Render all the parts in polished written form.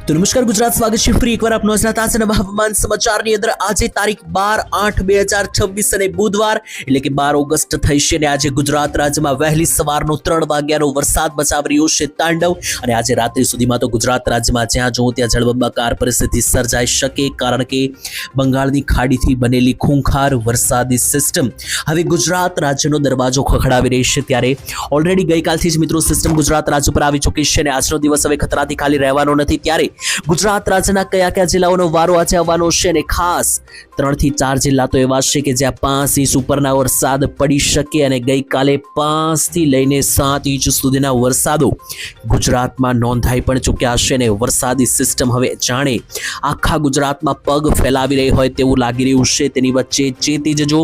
તો નમસ્કાર ગુજરાત, સ્વાગત છે ફરી એકવાર આપનો આજના તાજા નવા હવામાન સમાચારની અંદર. આજે તારીખ 12/8/2026 અને બુધવાર એટલે કે 12 ઓગસ્ટ થઈ છે અને આજે ગુજરાત રાજ્યમાં વહેલી સવારનો 3 વાગ્યાનો વરસાદ મચાવી રહ્યો છે તાંડવ. અને આજે રાત્રિ સુધીમાં તો ગુજરાત રાજ્યમાં જ્યાં જોઉં ત્યાં જળબંબાકાર પરિસ્થિતિ સર્જાઈ શકે, કારણ કે બંગાળની ખાડીથી બનેલી ખૂંખાર વરસાદી સિસ્ટમ હવે ગુજરાત રાજ્યનો દરવાજો ખખડાવી રહી છે. ત્યારે ઓલરેડી ગઈકાલથી જ મિત્રો સિસ્ટમ ગુજરાત રાજ્ય પર આવી ચૂકી છે અને આજનો દિવસ હવે ખતરાથી ખાલી રહેવાનો નથી. ત્યારે ગુજરાત રાજ્યના કયા કયા જિલ્લાઓનો વારો આજે આવવાનો છે અને ખાસ 3 થી 4 જિલ્લા તો એવા છે કે જ્યાં 5 ઇંચ ઉપરના વરસાદ પડી શકે અને ગઈકાલે 5 થી લઈને 7 ઇંચ સુધીના વરસાદો ગુજરાતમાં નોંધાઈ પણ ચૂક્યા છે અને વરસાદી સિસ્ટમ હવે જાણે આખા ગુજરાતમાં પગ ફેલાવી રહી હોય તેવું લાગી રહ્યું છે. તેની વચ્ચે ચેતી જજો,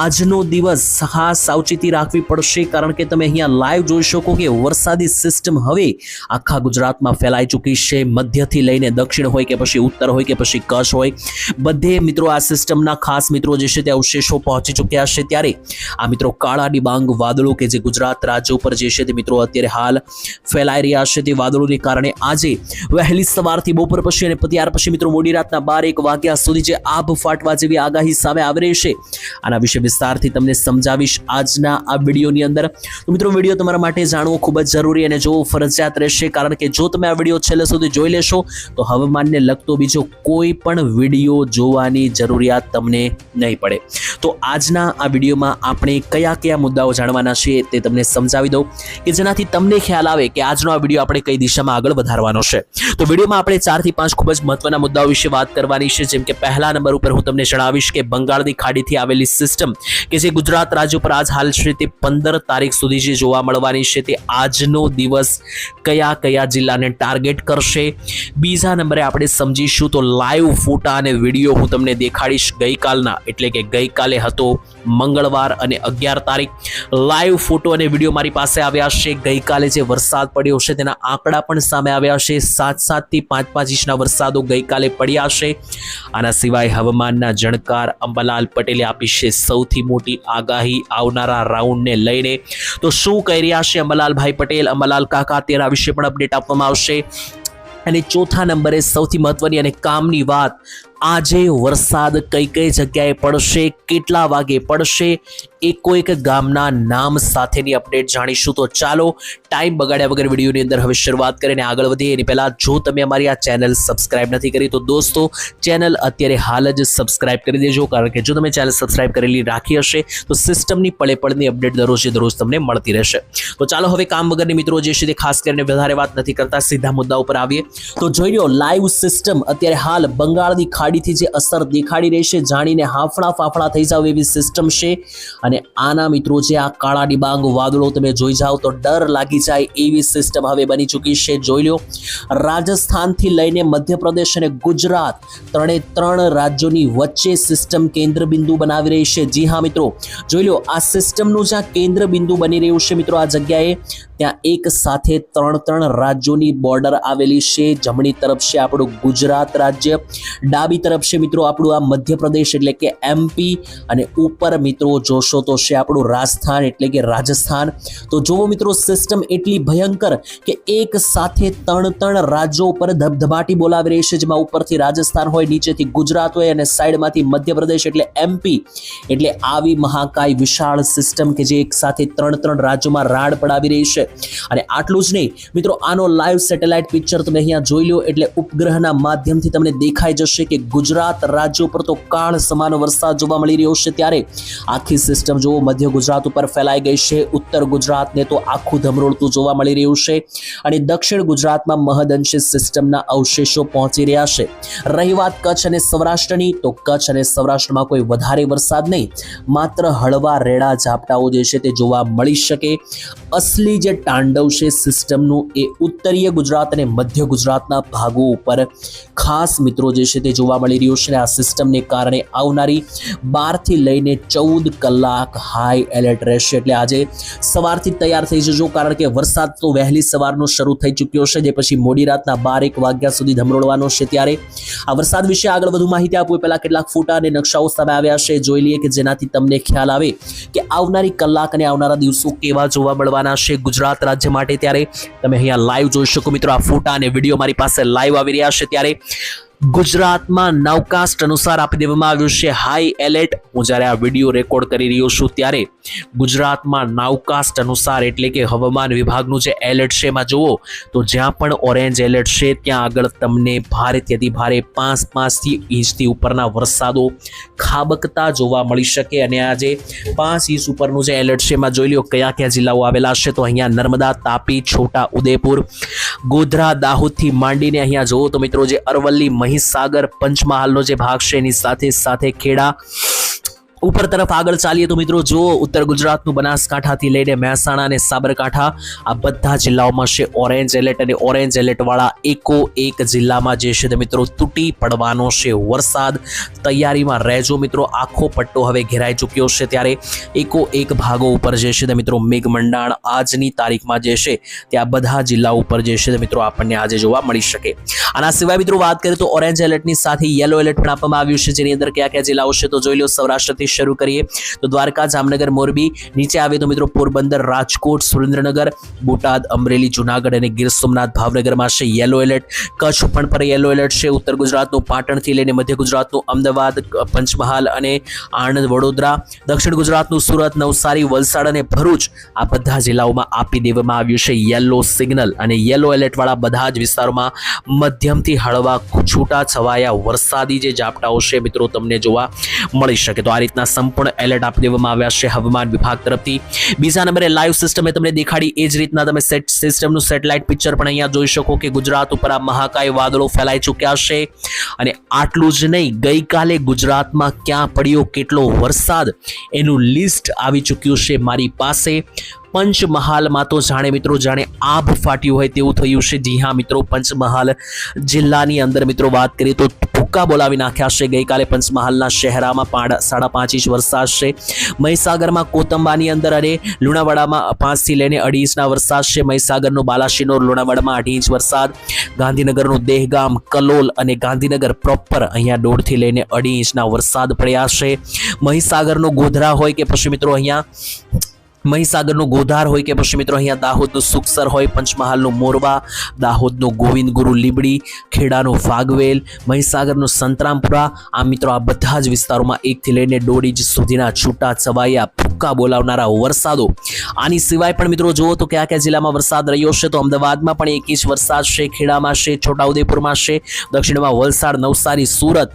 આજનો દિવસ ખાસ સાવચેતી રાખવી પડશે, કારણ કે તમે અહીંયા લાઈવ જોઈ શકો કે વરસાદી સિસ્ટમ હવે આખા ગુજરાતમાં ફેલાઈ ચૂકી છે. મધ્યથી લઈને દક્ષિણ હોય કે પછી ઉત્તર હોય કે પછી કચ્છ હોય, બધે મિત્રો આ સિસ્ટમના ખાસ મિત્રો જે છે તે અવશેષો પહોંચી ચૂક્યા છે. ત્યારે આ મિત્રો કાળા ડિબાંગ વાદળો કે જે ગુજરાત રાજ્ય ઉપર જે છે તે મિત્રો અત્યારે હાલ ફેલાઈ રહ્યા છે, તે વાદળોને કારણે આજે વહેલી સવારથી બપોર પછી અને ત્યાર પછી મિત્રો મોડી રાતના 12-1 વાગ્યા સુધી જે આભ ફાટવા જેવી આગાહી સામે આવી રહી છે, આના વિશે વિસ્તારથી તમને સમજાવીશ આજના આ વિડીયોની અંદર. તો મિત્રો વિડીયો તમારા માટે જાણવો ખૂબ જ જરૂરી અને જોવો ફરજિયાત રહેશે, કારણ કે જો તમે આ વિડીયો છેલ્લે સુધી જોઈ લેશો તો હવામાનને લગતો બીજો કોઈ પણ વિડીયો જોવાની જરૂરિયાત તમને નહીં પડે. તો આજના આ વિડીયોમાં આપણે કયા કયા મુદ્દાઓ જાણવાના છે તે તમને સમજાવી દઉં કે જેનાથી તમને ખ્યાલ આવે કે આજનો આ વિડીયો આપણે કઈ દિશામાં આગળ વધારવાનો છે. તો વિડીયોમાં આપણે 4 થી 5 ખૂબ જ મહત્વના મુદ્દાઓ વિશે વાત કરવાની છે. જેમ કે પહેલા નંબર ઉપર હું તમને જણાવીશ કે બંગાળની ખાડીથી આવેલી સિસ્ટમ કે જે ગુજરાત રાજ્ય પર આજ હાલ છે તે 15 તારીખ સુધી જે જોવા મળવાની છે, તે આજનો દિવસ કયા કયા જિલ્લાને ટાર્ગેટ કરશે. બીજા નંબરે આપણે સમજીશું તો લાઈવ ફોટા અને વિડીયો હું તમને દેખાડીશ ગઈકાલના, એટલે કે ગઈકાલે હતો મંગળવાર અને 11 તારીખ. લાઈવ ફોટો અને વિડીયો મારી પાસે આવ્યા છે. ગઈકાલે જે વરસાદ પડ્યો છે તેના આંકડા પણ સામે આવ્યા છે. 7-7 થી 5-5 ઇંચના વરસાદો ગઈકાલે પડ્યા છે. આના સિવાય હવામાનના જાણકાર અંબાલાલ પટેલે આપી છે સૌથી મોટી આગાહી આવનારા રાઉન્ડને લઈને. તો શું કહી રહ્યા છે અંબાલાલભાઈ પટેલ, અંબાલાલ કાકા, તેના વિશે પણ અપડેટ આપવામાં આવશે. અને ચોથા નંબરે સૌથી મહત્વની અને કામની વાત, આજે વરસાદ કઈ કઈ જગ્યાએ પડશે, કેટલા વાગે પડશે, એક ગામના નામ સાથેની અપડેટ જાણીશું. તો ચાલો ટાઈમ બગાડ્યા વગર વિડીયોની અંદર હવે શરૂઆત કરીને આગળ વધીએ. એની પહેલા જો તમે અમારી આ ચેનલ સબસ્ક્રાઇબ નથી કરી તો દોસ્તો ચેનલ અત્યારે હાલ જ સબસ્ક્રાઇબ કરી દેજો, કારણ કે જો તમે ચેનલ સબસ્ક્રાઇબ કરેલી રાખી હશે તો સિસ્ટમની પળે પળની અપડેટ દરરોજે દરરોજ તમને મળતી રહેશે. તો ચાલો હવે કામ વગરની મિત્રો જે છે તે ખાસ કરીને વધારે વાત નથી કરતા, સીધા મુદ્દા ઉપર આવીએ. તો જોઈ લો લાઈવ સિસ્ટમ અત્યારે હાલ બંગાળની ખાડીથી જે અસર દેખાડી રહી છે, જાણીને હાફળા ફાફડા થઈ જાવ એવી સિસ્ટમ છે. અને આના મિત્રો જે આ કાળા ડિબાંગ વાદળો તમે જોઈ જાઓ તો ડર લાગી જાય એવી સિસ્ટમ હવે બની ચૂકી છે. જોઈ લો રાજસ્થાનથી લઈને મધ્યપ્રદેશ અને ગુજરાત, 3 રાજ્યોની વચ્ચે સિસ્ટમ કેન્દ્ર બિંદુ બનાવી રહી છે. જી હા મિત્રો, જોઈ લો આ સિસ્ટમનું જ્યાં કેન્દ્ર બિંદુ બની રહ્યું છે મિત્રો, આ જગ્યાએ ત્યાં એક સાથે 3 રાજ્યોની બોર્ડર આવેલી છે. જમણી તરફ છે આપણું ગુજરાત રાજ્ય, ડાબી તરફ છે મિત્રો આપણું આ મધ્યપ્રદેશ એટલે કે MP, અને ઉપર મિત્રો જોશો તો છે આપણું રાજસ્થાન એટલે કે રાજસ્થાન. તો જોવો મિત્રો સિસ્ટમ એટલી ભયંકર કે એક સાથે 3 રાજ્યો ઉપર ધબધબાટી બોલાવી રહી છે, જેમાં ઉપરથી રાજસ્થાન હોય, નીચેથી ગુજરાત હોય અને સાઈડમાંથી મધ્યપ્રદેશ એટલે MP. એટલે આવી મહાકાય વિશાળ સિસ્ટમ કે જે એક સાથે 3 રાજ્યોમાં રાડ પડાવી રહી છે. અને આટલું જ નહીં મિત્રો, આનો લાઈવ સેટેલાઇટ પિક્ચર તમે અહીંયા જોઈ લો એટલે ઉપગ્રહના માધ્યમથી તમને દેખાઈ જશે કે ગુજરાત રાજ્ય ઉપર તો કાળ સમાન વરસાદ જોવા મળી રહ્યો છે. ત્યારે આખી સિસ્ટમ જોવો મધ્ય ગુજરાત ઉપર ફેલાઈ ગઈ છે, ઉત્તર ગુજરાતને તો આખું ધમરોળતું જોવા મળી રહ્યું છે અને દક્ષિણ ગુજરાતમાં મહદઅંશે સિસ્ટમના અવશેષો પહોંચી રહ્યા છે. રહી વાત કચ્છ અને સૌરાષ્ટ્રની, તો કચ્છ અને સૌરાષ્ટ્રમાં કોઈ વધારે વરસાદ નહીં, માત્ર હળવા રેડા ઝાપટાઓ જે છે તે જોવા મળી શકે. અસલી જે તાંડવ છે સિસ્ટમનું એ ઉત્તરીય ગુજરાત અને મધ્ય ગુજરાતના ભાગો ઉપર ખાસ મિત્રો જે છે તે જોવા જોવા મળી રહ્યું છે અને આ સિસ્ટમને કારણે આવનારી 12 થી લઈને 14 કલાક હાઈ એલર્ટ રહેશે. એટલે આજે સવારથી તૈયાર થઈ જજો, કારણ કે વરસાદ તો વહેલી સવારનો શરૂ થઈ ચૂક્યો છે, જે પછી મોડી રાતના 12-1 વાગ્યા સુધી ધમરોળવાનો છે. ત્યારે આ વરસાદ વિશે આગળ વધુ માહિતી આપું પહેલા કેટલાક ફોટા અને નકશાઓ સામે આવ્યા છે, જોઈ લઈએ કે જેનાથી તમને ખ્યાલ આવે કે આવનારી કલાક અને આવનારા દિવસો કેવા જોવા મળવાના છે ગુજરાત રાજ્ય માટે. ત્યારે તમે અહીંયા લાઈવ જોઈ શકો મિત્રો, આ ફોટા અને વિડીયો મારી પાસે લાઈવ આવી રહ્યા છે. ત્યારે ગુજરાતમાં નાઉકાસ્ટ અનુસાર આપી દેવામાં આવ્યું છે હાઈ એલર્ટ. હું જ્યારે આ વિડીયો રેકોર્ડ કરી રહ્યો છું ત્યારે ગુજરાતમાં નાઉકાસ્ટ અનુસાર એટલે કે હવામાન વિભાગનું જે એલર્ટ છે એમાં જુઓ તો જ્યાં પણ ઓરેન્જ એલર્ટ છે ત્યાં આગળ તમને ભારેથી અતિ ભારે 5 ઇંચથી ઉપરના વરસાદો ખાબકતા જોવા મળી શકે. અને આ જે 5 ઇંચ ઉપરનું જે એલર્ટ છે એમાં જોઈ લો કયા કયા જિલ્લાઓ આવેલા છે. તો અહીંયા નર્મદા, તાપી, છોટા ઉદેપુર, ગોધરા, દાહોદથી માંડીને અહીંયા જુઓ તો મિત્રો જે અરવલ્લી, મહીસાગર, પંચમહાલનો જે ભાગ છે એની સાથે સાથે ખેડા ઉપર તરફ આગળ ચાલીએ તો મિત્રો જુઓ ઉત્તર ગુજરાતનું બનાસકાંઠાથી લઈને મહેસાણા અને સાબરકાંઠા આ બધા જિલ્લાઓમાં છે ઓરેન્જ એલર્ટ. અને ઓરેન્જ એલર્ટ વાળા એક જિલ્લામાં જે છે તે મિત્રો તૂટી પડવાનો છે વરસાદ. તૈયારીમાં રહેજો મિત્રો, આખો પટ્ટો હવે ઘેરાઈ ચૂક્યો છે. ત્યારે એક ભાગો ઉપર જે છે તે મિત્રો મેઘમંડાણ આજની તારીખમાં જે છે ત્યાં બધા જિલ્લાઓ ઉપર જે છે તે મિત્રો આપણને આજે જોવા મળી શકે. આના સિવાય મિત્રો વાત કરીએ તો ઓરેન્જ એલર્ટની સાથે યલો એલર્ટ પણ આપવામાં આવ્યું છે, જેની અંદર કયા કયા જિલ્લાઓ છે તો જોઈ લો. સૌરાષ્ટ્રથી શરૂ કરીએ તો દ્વારકા, જામનગર, મોરબી, નીચે આવે તો મિત્રો પોરબંદર, રાજકોટ, સુરેન્દ્રનગર, બોટાદ, અમરેલી, જુનાગઢ અને ગીર સોમનાથ, ભાવનગરમાં છે યલો એલર્ટ. કચ્છ પણ પર યલો એલર્ટ છે. ઉત્તર ગુજરાતનું પાટણથી લઈને મધ્ય ગુજરાતનું અમદાવાદ, પંચમહાલ અને આણંદ, વડોદરા, દક્ષિણ ગુજરાતનું સુરત, નવસારી, વલસાડ અને ભરૂચ આ બધા જિલ્લાઓમાં આપી દેવામાં આવ્યું છે યલો સિગ્નલ. અને યલો એલર્ટ વાળા બધા જ વિસ્તારોમાં મધ્યમથી હળવા છૂટા છવાયા વરસાદી જે ઝાપટાઓ છે મિત્રો તમને જોવા મળી શકે. તો આ રીતના સંપૂર્ણ એલર્ટ આપી દેવામાં આવ્યા છે હવામાન વિભાગ તરફથી. બીજા નંબરે લાઈવ સિસ્ટમે તમને દેખાડી એ જ રીતના તમે સિસ્ટમનું સેટેલાઇટ પિક્ચર પણ અહીંયા જોઈ શકો કે ગુજરાત ઉપર આ મહાકાય વાદળો ફેલાઈ ચૂક્યા છે. અને આટલું જ નહીં, ગઈકાલે ગુજરાતમાં ક્યાં પડ્યો કેટલો વરસાદ એનું લિસ્ટ આવી ચૂક્યું છે મારી પાસે. પંચમહાલમાં તો જાણે આભ ફાટ્યું હોય તેવું થયું છે. જી હા મિત્રો, પંચમહાલ જિલ્લાની અંદર મિત્રો વાત કરીએ તો ભૂક્કા બોલાવી નાખ્યા છે. ગઈકાલે પંચમહાલના શહેરામાં 5.5 ઇંચ વરસાદ છે. મહીસાગરમાં કોતંબાની અંદર અને લુણાવાડામાં 5 થી લઈને 2.5 ઇંચના વરસાદ છે. મહીસાગરનું બાલાશિનોર, લુણાવાડામાં 2.5 ઇંચ વરસાદ. ગાંધીનગરનું દહેગામ, કલોલ અને ગાંધીનગર પ્રોપર અહીંયા 1.5 થી લઈને 2.5 ઇંચના વરસાદ પડ્યા છે. મહીસાગરનો ગોધરા હોય કે પછી મિત્રો અહીંયા મહીસાગરનું ગોધાર હોય કે પછી મિત્રો અહીંયા દાહોદનું સુખસર હોય, પંચમહાલનું મોરબા, દાહોદનું ગોવિંદ ગુરુ લીબડી, ખેડાનું ફાગવેલ, મહીસાગરનું સંતરામપુરા, આ મિત્રો આ બધા જ વિસ્તારોમાં 1 થી લઈને 1.5 ઇંચ સુધીના છૂટા છવાયા ભૂક્કા બોલાવનારા વરસાદો. આની સિવાય પણ મિત્રો જુઓ તો કયા કયા જિલ્લામાં વરસાદ રહ્યો છે તો અમદાવાદમાં પણ 1 ઇંચ વરસાદ છે, ખેડામાં છે, છોટાઉદેપુરમાં છે, દક્ષિણમાં વલસાડ, નવસારી, સુરત.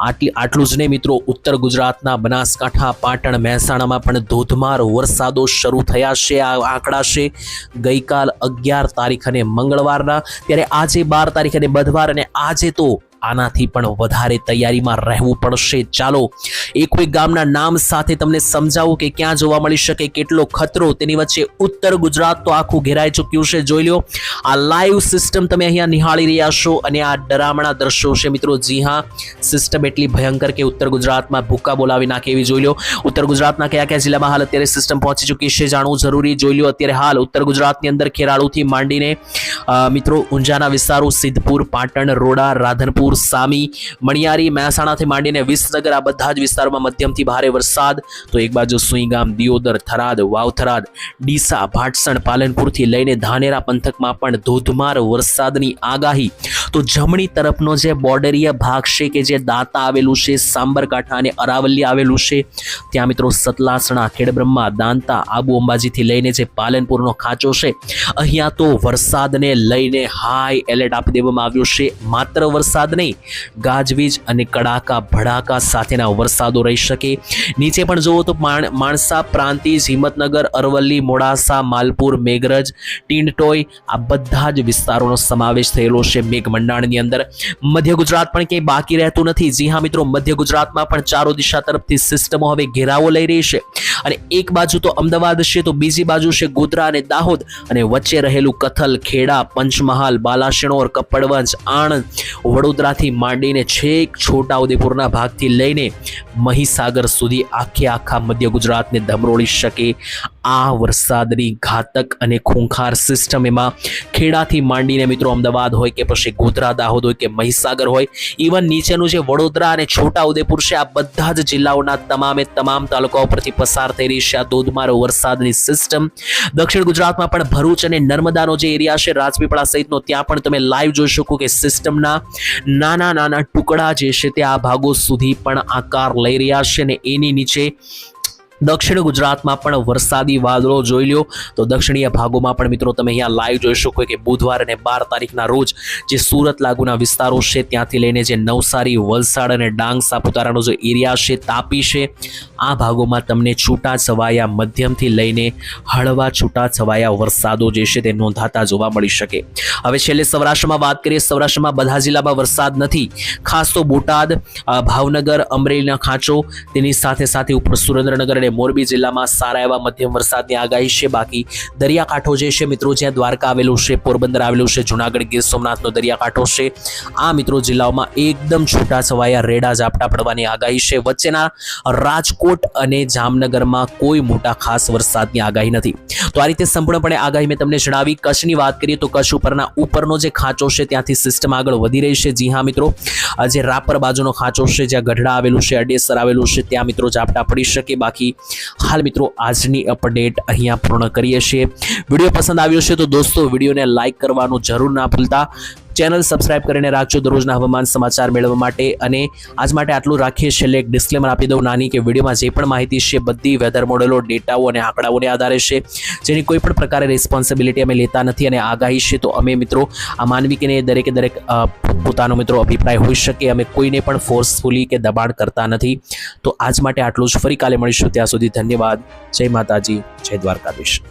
આટલું જ નહીં મિત્રો, ઉત્તર ગુજરાતના બનાસકાંઠા, પાટણ, મહેસાણામાં પણ ધોધમાર વરસાદો શરૂ થયા છે. આ આંકડા છે ગઈકાલ 11 તારીખ અને મંગળવારના. ત્યારે આજે 12 તારીખ અને બુધવાર અને આજે તો આનાથી પણ વધારે તૈયારીમાં રહેવું પડશે. ચાલો એક ગામના નામ સાથે તમને સમજાવું કે ક્યાં જોવા મળી શકે કેટલો ખતરો. તેની વચ્ચે ઉત્તર ગુજરાત તો આખું ઘેરાઈ ચૂક્યું છે. જોઈ લો આ લાઈવ સિસ્ટમ તમે અહીંયા નિહાળી રહ્યા છો અને આ ડરામણા દ્રશ્યો છે મિત્રો. જી હા, સિસ્ટમ એટલી ભયંકર કે ઉત્તર ગુજરાતમાં ભૂક્કા બોલાવી નાખે એવી. જોઈ લો ઉત્તર ગુજરાતના કયા કયા જિલ્લામાં હાલ અત્યારે સિસ્ટમ પહોંચી ચૂકી છે જાણવું જરૂરી. જોઈ લો અત્યારે હાલ ઉત્તર ગુજરાતની અંદર ખેરાળુથી માંડીને મિત્રો ઊંઝાના વિસ્તારો, સિદ્ધપુર, પાટણ, રોડા, રાધનપુર, સામી, મણિયારી, મહેસાણાથી માંડીને વિસનગર આ બધા જ વિસ્તારોમાં મધ્યમથી ભારે વરસાદ. તો એક બાજુ સુઈગામ, દિયોદર, થરાદ, વાવથરાદ, ડીસા, ભાટસણ, પાલનપુરથી લઈને ધાનેરા પંથકમાં પણ ધોધમાર વરસાદની આગાહી. તો જમણી તરફનો જે બોર્ડરીય ભાગ છે કે જે દાંતા આવેલું છે, સાંબરકાંઠા અને અરાવલી આવેલું છે, ત્યાં મિત્રો સતલાસણા, ખેડબ્રહ્મા, દાંતા, આબુ અંબાજીથી લઈને જે પાલનપુરનો ખાંચો છે અહીંયા તો વરસાદને લઈને હાઈ એલર્ટ આપી દેવામાં આવ્યું છે. માત્ર વરસાદ નહીં, ગાજવીજ અને કડાકા ભડાકા સાથેના વરસાદો રહી શકે. નીચે પણ જુઓ તો માણસા, પ્રાંતિજ, હિંમતનગર, અરવલ્લી, મોડાસા, માલપુર, મેઘરજ, ટીંડટોય આ બધા જ વિસ્તારોનો સમાવેશ થયેલો છે. મેઘમંડળ ભંડાણની અંદર. મધ્ય ગુજરાત પણ ક્યાંય બાકી રહેતું નથી. જી હા મિત્રો, મધ્ય ગુજરાતમાં પણ ચારો દિશા તરફથી સિસ્ટમો હવે ઘેરાવો લઈ રહી છે અને એક બાજુ તો અમદાવાદ છે તો બીજી બાજુ છે ગોધરા અને દાહોદ અને વચ્ચે રહેલું કથલ, ખેડા, પંચમહાલ, બાલાશિનોર, કપડવંજ, આણંદ, વડોદરાથી માંડીને છેક છોટાઉદેપુરના ભાગથી લઈને મહીસાગર સુધી આખા મધ્ય ગુજરાતને ધમરોળી શકે આ વરસાદની ઘાતક અને ખૂંખાર સિસ્ટમ. એમાં ખેડાથી માંડીને મિત્રો અમદાવાદ હોય કે પછી ગોધરા, દાહોદ હોય કે મહીસાગર હોય, ઇવન નીચેનું જે વડોદરા અને છોટાઉદેપુર છે, આ બધા જ જિલ્લાઓના તમામ તાલુકાઓ પરથી પસાર થઈ રહી છે આ ધોધમાર વરસાદની સિસ્ટમ. દક્ષિણ ગુજરાતમાં પણ ભરૂચ અને નર્મદાનો જે એરિયા છે, રાજપીપળા સહિતનો, ત્યાં પણ તમે લાઈવ જોઈ શકો કે સિસ્ટમના નાના ટુકડા જે છે તે આ ભાગો સુધી પણ આકાર લઈ રહ્યા છે અને એની નીચે દક્ષિણ ગુજરાતમાં પણ વરસાદી વાદળો જોઈ લ્યો તો દક્ષિણીય ભાગોમાં પણ મિત્રો તમે અહીંયા લાઈવ જોઈ શકો કે બુધવાર અને 12 તારીખના રોજ જે સુરત લાગુના વિસ્તારો છે ત્યાંથી લઈને જે નવસારી, વલસાડ અને ડાંગ, સાપુતારાનો જે એરિયા છે, તાપી છે, આ ભાગોમાં તમને છૂટાછવાયા મધ્યમથી લઈને હળવા છૂટાછવાયા વરસાદો જે છે તે નોંધાતા જોવા મળી શકે. હવે છેલ્લે સૌરાષ્ટ્રમાં વાત કરીએ. સૌરાષ્ટ્રમાં બધા જિલ્લામાં વરસાદ નથી. ખાસ તો બોટાદ, ભાવનગર, અમરેલીના ખાંચો, તેની સાથે ઉપર સુરેન્દ્રનગર અને મોરબી જિલ્લામાં સારા એવા મધ્યમ વરસાદની આગાહી છે. બાકી દરિયાકાંઠો જે છે મિત્રો, જ્યાં દ્વારકા આવેલું છે, પોરબંદર આવેલું છે, જુનાગઢ, ગીર સોમનાથનો દરિયાકાંઠો છે, આ મિત્રો જિલ્લાઓમાં એકદમ છૂટાછવાયા રેડા ઝાપટા પડવાની આગાહી છે. વચ્ચેના રાજકોટ અને જામનગરમાં કોઈ મોટા ખાસ વરસાદની આગાહી નથી. તો આ રીતે સંપૂર્ણપણે આગાહી મેં તમને જણાવી. કચ્છની વાત કરીએ તો કચ્છ ઉપરનો જે ખાંચો છે ત્યાંથી સિસ્ટમ આગળ વધી રહી છે. જી હા મિત્રો, જે રાપર બાજુનો ખાંચો છે, જ્યાં ગઢડા આવેલું છે, અડેસર આવેલું છે, ત્યાં મિત્રો ઝાપટા પડી શકે. બાકી હાલ મિત્રો આજની અપડેટ અહીંયા પૂર્ણ કરીએ છીએ. વિડીયો પસંદ આવ્યો છે તો દોસ્તો વિડીયોને લાઈક કરવાનું જરૂર ના ભૂલતા. ચેનલ સબસ્ક્રાઇબ કરીને રાખજો દરરોજના હવામાન સમાચાર મેળવવા માટે. અને આજ માટે આટલું રાખીએ. છેલ્લે એક ડિસ્ક્લેમર આપી દઉં નાની, કે વિડીયોમાં જે પણ માહિતી છે બધી વેધર મોડેલો, ડેટાઓ અને આંકડાઓને આધારે છે, જેની કોઈ પણ પ્રકારે રિસ્પોન્સિબિલિટી અમે લેતા નથી. અને આગાહી છે તો અમે મિત્રો આ માનવી કે દરેકે દરેક પોતાનો મિત્રો અભિપ્રાય હોઈ શકે. અમે કોઈને પણ ફોર્સફુલી કે દબાણ કરતા નથી. તો આજ માટે આટલું જ. ફરી કાલે મળીશું. ત્યાં સુધી ધન્યવાદ. જય માતાજી, જય દ્વારકાધીશ.